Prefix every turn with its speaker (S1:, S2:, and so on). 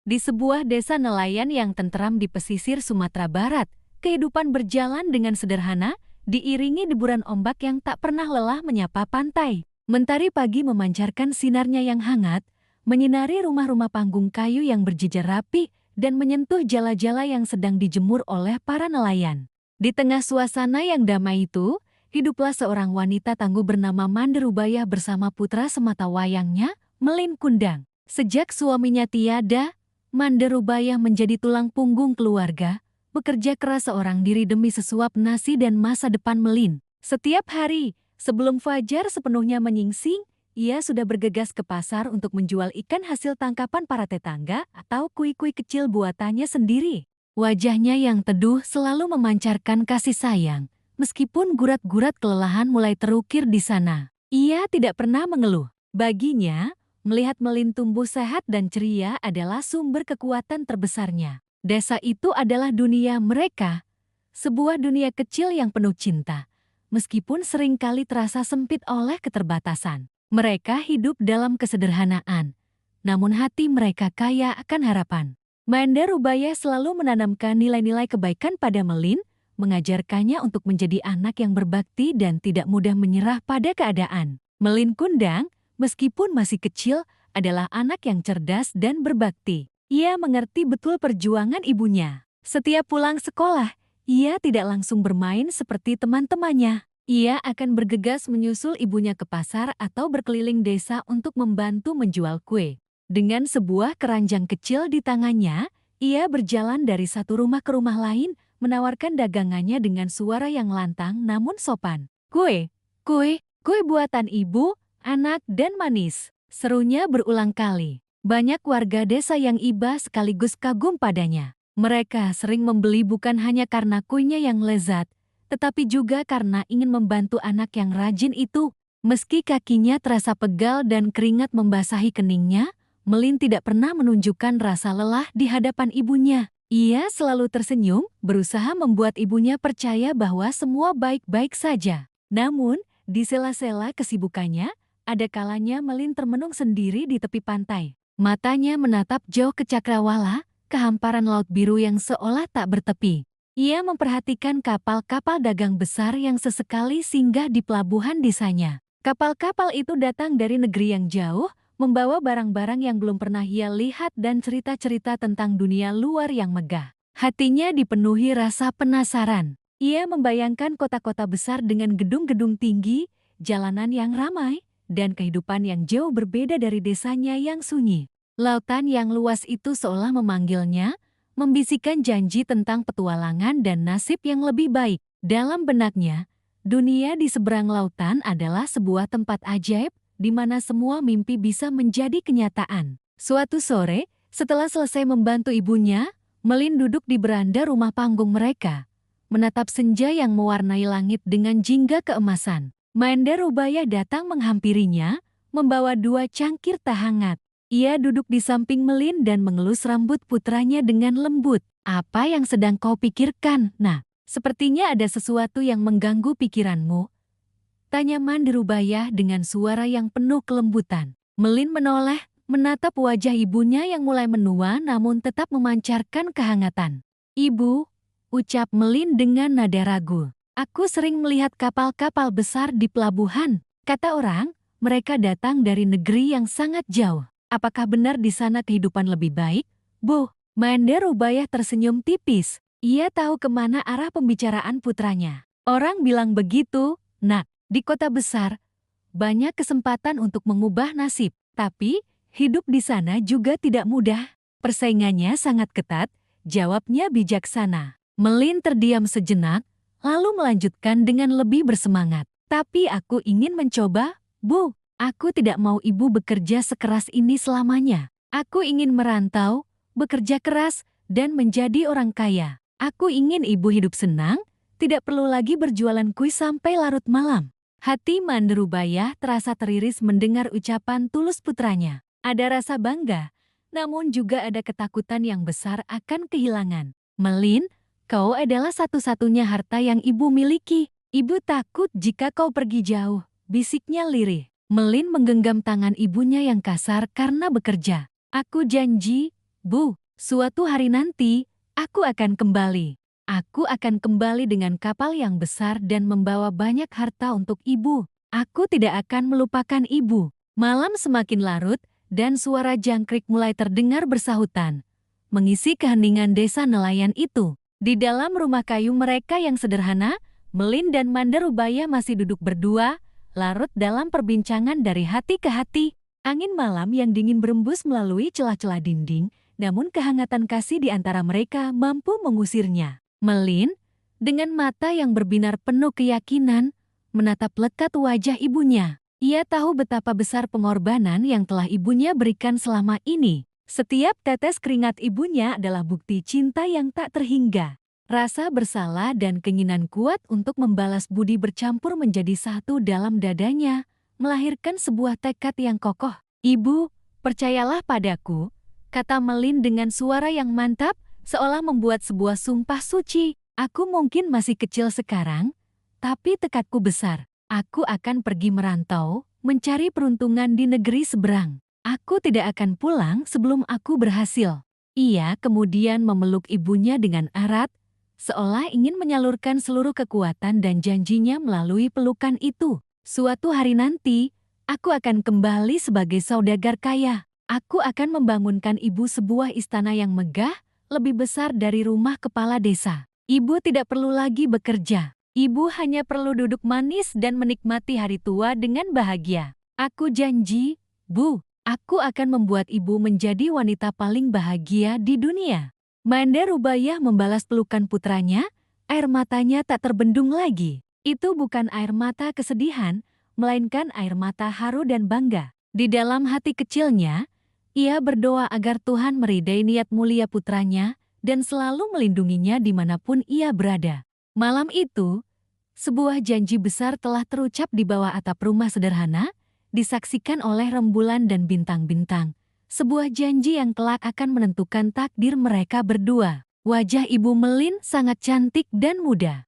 S1: Di sebuah desa nelayan yang tenteram di pesisir Sumatera Barat, kehidupan berjalan dengan sederhana, diiringi deburan ombak yang tak pernah lelah menyapa pantai. Mentari pagi memancarkan sinarnya yang hangat, menyinari rumah-rumah panggung kayu yang berjejer rapi, dan menyentuh jala-jala yang sedang dijemur oleh para nelayan. Di tengah suasana yang damai itu, hiduplah seorang wanita tangguh bernama Manderubaya bersama putra sematawayangnya, Melin Kundang. Sejak suaminya tiada, Manderubaya menjadi tulang punggung keluarga, bekerja keras seorang diri demi sesuap nasi dan masa depan Melin. Setiap hari, sebelum fajar sepenuhnya menyingsing, ia sudah bergegas ke pasar untuk menjual ikan hasil tangkapan para tetangga atau kui-kui kecil buatannya sendiri. Wajahnya yang teduh selalu memancarkan kasih sayang, meskipun gurat-gurat kelelahan mulai terukir di sana. Ia tidak pernah mengeluh. Baginya, melihat Melin tumbuh sehat dan ceria adalah sumber kekuatan terbesarnya. Desa itu adalah dunia mereka, sebuah dunia kecil yang penuh cinta, meskipun seringkali terasa sempit oleh keterbatasan. Mereka hidup dalam kesederhanaan, namun hati mereka kaya akan harapan. Manderubaya selalu menanamkan nilai-nilai kebaikan pada Melin, mengajarkannya untuk menjadi anak yang berbakti dan tidak mudah menyerah pada keadaan. Melin Kundang, meskipun masih kecil, adalah anak yang cerdas dan berbakti. Ia mengerti betul perjuangan ibunya. Setiap pulang sekolah, ia tidak langsung bermain seperti teman-temannya. Ia akan bergegas menyusul ibunya ke pasar atau berkeliling desa untuk membantu menjual kue. Dengan sebuah keranjang kecil di tangannya, ia berjalan dari satu rumah ke rumah lain, menawarkan dagangannya dengan suara yang lantang namun sopan. Kue, kue, kue buatan ibu, anak dan manis, serunya berulang kali. Banyak warga desa yang iba sekaligus kagum padanya. Mereka sering membeli bukan hanya karena kuenya yang lezat, tetapi juga karena ingin membantu anak yang rajin itu. Meski kakinya terasa pegal dan keringat membasahi keningnya, Melin tidak pernah menunjukkan rasa lelah di hadapan ibunya. Ia selalu tersenyum, berusaha membuat ibunya percaya bahwa semua baik-baik saja. Namun, di sela-sela kesibukannya, ada kalanya Melin termenung sendiri di tepi pantai. Matanya menatap jauh ke cakrawala, ke hamparan laut biru yang seolah tak bertepi. Ia memperhatikan kapal-kapal dagang besar yang sesekali singgah di pelabuhan desanya. Kapal-kapal itu datang dari negeri yang jauh, membawa barang-barang yang belum pernah ia lihat dan cerita-cerita tentang dunia luar yang megah. Hatinya dipenuhi rasa penasaran. Ia membayangkan kota-kota besar dengan gedung-gedung tinggi, jalanan yang ramai, dan kehidupan yang jauh berbeda dari desanya yang sunyi. Lautan yang luas itu seolah memanggilnya, membisikkan janji tentang petualangan dan nasib yang lebih baik. Dalam benaknya, dunia di seberang lautan adalah sebuah tempat ajaib, di mana semua mimpi bisa menjadi kenyataan. Suatu sore, setelah selesai membantu ibunya, Melin duduk di beranda rumah panggung mereka, menatap senja yang mewarnai langit dengan jingga keemasan. Manderubaya datang menghampirinya, membawa 2 cangkir teh hangat. Ia duduk di samping Melin dan mengelus rambut putranya dengan lembut. Apa yang sedang kau pikirkan, Nak? Sepertinya ada sesuatu yang mengganggu pikiranmu, tanya Manderubaya dengan suara yang penuh kelembutan. Melin menoleh, menatap wajah ibunya yang mulai menua namun tetap memancarkan kehangatan. Ibu, ucap Melin dengan nada ragu. Aku sering melihat kapal-kapal besar di pelabuhan. Kata orang, mereka datang dari negeri yang sangat jauh. Apakah benar di sana kehidupan lebih baik? Bu, Manderubaya tersenyum tipis. Ia tahu kemana arah pembicaraan putranya. Orang bilang begitu, Nak. Di kota besar, banyak kesempatan untuk mengubah nasib, tapi hidup di sana juga tidak mudah. Persaingannya sangat ketat, jawabnya bijaksana. Melin terdiam sejenak, lalu melanjutkan dengan lebih bersemangat. Tapi aku ingin mencoba, Bu. Aku tidak mau ibu bekerja sekeras ini selamanya. Aku ingin merantau, bekerja keras, dan menjadi orang kaya. Aku ingin ibu hidup senang, tidak perlu lagi berjualan kue sampai larut malam. Hati Manderubaya terasa teriris mendengar ucapan tulus putranya. Ada rasa bangga, namun juga ada ketakutan yang besar akan kehilangan. Melin, kau adalah satu-satunya harta yang ibu miliki. Ibu takut jika kau pergi jauh, bisiknya lirih. Melin menggenggam tangan ibunya yang kasar karena bekerja. Aku janji, Bu, suatu hari nanti, aku akan kembali. Aku akan kembali dengan kapal yang besar dan membawa banyak harta untuk ibu. Aku tidak akan melupakan ibu. Malam semakin larut, dan suara jangkrik mulai terdengar bersahutan, mengisi keheningan desa nelayan itu. Di dalam rumah kayu mereka yang sederhana, Melin dan Mandarubaya masih duduk berdua, larut dalam perbincangan dari hati ke hati. Angin malam yang dingin berembus melalui celah-celah dinding, namun kehangatan kasih di antara mereka mampu mengusirnya. Melin, dengan mata yang berbinar penuh keyakinan, menatap lekat wajah ibunya. Ia tahu betapa besar pengorbanan yang telah ibunya berikan selama ini. Setiap tetes keringat ibunya adalah bukti cinta yang tak terhingga. Rasa bersalah dan keinginan kuat untuk membalas budi bercampur menjadi satu dalam dadanya, melahirkan sebuah tekad yang kokoh. Ibu, percayalah padaku, kata Melin dengan suara yang mantap, seolah membuat sebuah sumpah suci. Aku mungkin masih kecil sekarang, tapi tekadku besar. Aku akan pergi merantau, mencari peruntungan di negeri seberang. Aku tidak akan pulang sebelum aku berhasil. Ia kemudian memeluk ibunya dengan erat, seolah ingin menyalurkan seluruh kekuatan dan janjinya melalui pelukan itu. Suatu hari nanti, aku akan kembali sebagai saudagar kaya. Aku akan membangunkan ibu sebuah istana yang megah, lebih besar dari rumah kepala desa. Ibu tidak perlu lagi bekerja. Ibu hanya perlu duduk manis dan menikmati hari tua dengan bahagia. Aku janji, Bu, aku akan membuat ibu menjadi wanita paling bahagia di dunia. Mandarubaya membalas pelukan putranya, air matanya tak terbendung lagi. Itu bukan air mata kesedihan, melainkan air mata haru dan bangga. Di dalam hati kecilnya, ia berdoa agar Tuhan meridai niat mulia putranya dan selalu melindunginya dimanapun ia berada. Malam itu, sebuah janji besar telah terucap di bawah atap rumah sederhana, disaksikan oleh rembulan dan bintang-bintang. Sebuah janji yang kelak akan menentukan takdir mereka berdua. Wajah Ibu Melin sangat cantik dan muda.